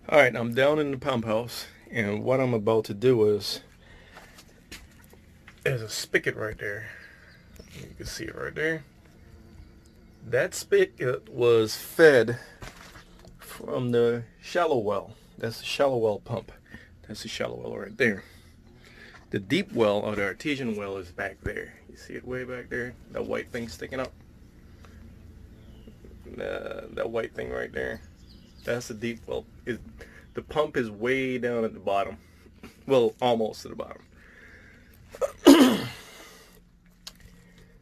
Alright, I'm down in the pump house, and what I'm about to do is, there's a spigot right there. You can see it right there. That spigot was fed from the shallow well. That's the shallow well pump. That's the shallow well right there. The deep well, or the artesian well, is back there. You see it way back there? That white thing sticking up? That white thing right there. That's the deep well. The pump is way down at the bottom. Well, almost to the bottom.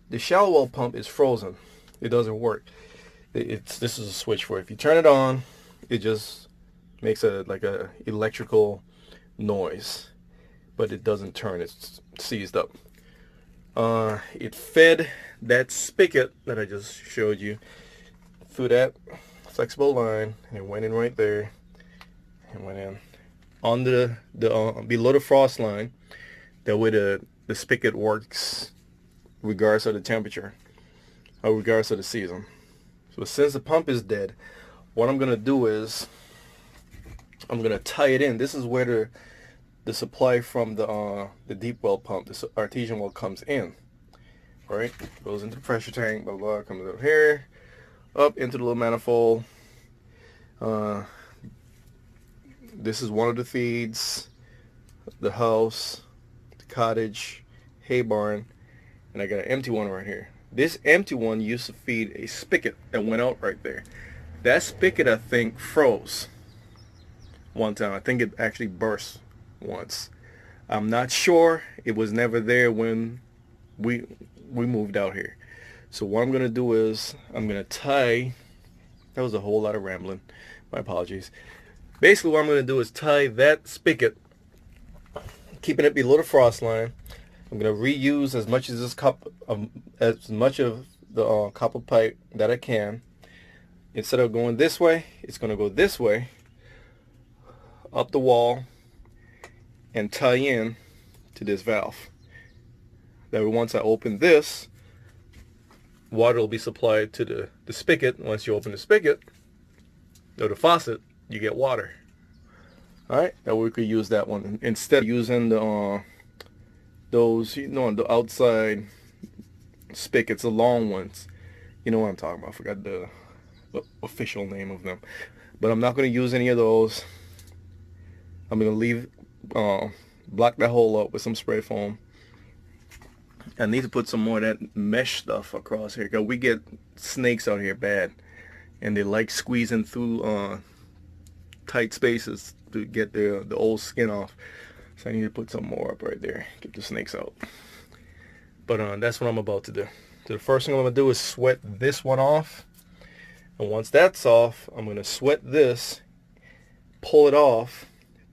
The shallow well pump is frozen. It doesn't work. This is a switch for it. If you turn it on, it just makes a electrical noise, but it doesn't turn. It's seized up. It fed that spigot that I just showed you through that flexible line, and it went in right there. It went in on the below the frost line. That way the spigot works regardless of the temperature or regardless of the season. So since the pump is dead, what I'm gonna do is I'm gonna tie it in. This is where the supply from the deep well pump, the artesian well, comes in. All right, goes into the pressure tank, blah blah, comes up here, up into the little manifold. This is one of the feeds, the house, the cottage, hay barn, and I got an empty one right here. This empty one used to feed a spigot that went out right there. That spigot, I think, froze one time. I think it actually burst once. I'm not sure. It was never there when we moved out here. So what I'm gonna do is I'm gonna tie. That was a whole lot of rambling. My apologies. Basically, what I'm gonna do is tie that spigot, keeping it below the frost line. I'm gonna reuse as much of this as much of the copper pipe that I can. Instead of going this way, it's gonna go this way, up the wall, and tie in to this valve. That way, once I open this, water will be supplied to the spigot. Once you open the spigot, or the faucet, you get water. Alright, that way we could use that one instead of using the those, the outside spigots, the long ones. You know what I'm talking about. I forgot the official name of them. But I'm not going to use any of those. I'm going to leave, block that hole up with some spray foam. I need to put some more of that mesh stuff across here, because we get snakes out here bad, and they like squeezing through tight spaces to get the old skin off. So I need to put some more up right there, get the snakes out. But that's what I'm about to do. So the first thing I'm going to do is sweat this one off. And once that's off, I'm going to sweat this, pull it off,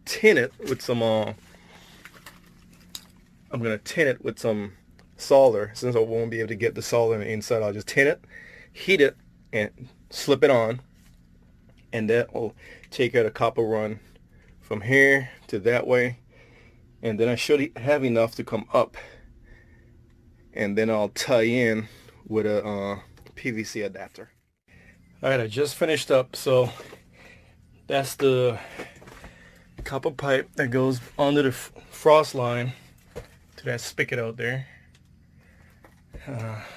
tin it with some, I'm going to tin it with some solder. Since I won't be able to get the solder on the inside, I'll just tin it, heat it, and slip it on. And that will take out a copper run from here to that way. And then I should have enough to come up. And then I'll tie in with a PVC adapter. Alright, I just finished up. So that's the copper pipe that goes under the frost line to that spigot out there.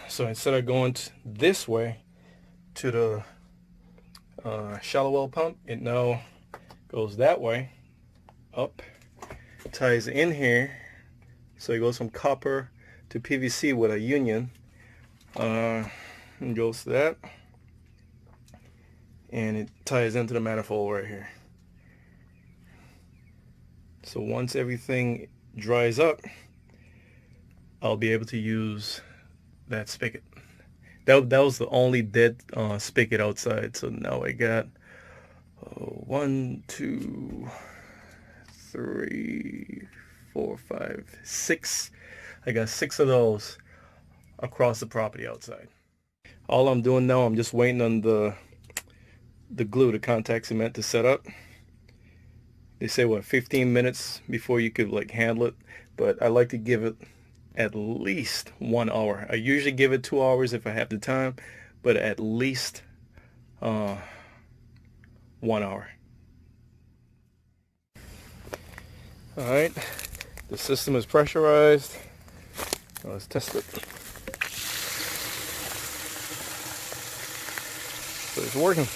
So instead of going this way to the shallow well pump, it now goes that way, up, ties in here. So it goes from copper to PVC with a union, and goes to that, and it ties into the manifold right here. So once everything dries up, I'll be able to use that spigot. That was the only dead spigot outside. So now I got 1, 2, 3, 4, 5, 6. I got 6 of those across the property outside. All I'm doing now, I'm just waiting on the glue, the contact cement, to set up. They say 15 minutes before you could handle it, but I like to give it at least 1 hour. I usually give it 2 hours if I have the time, but at least 1 hour. Alright, the system is pressurized. Now let's test it. So it's working.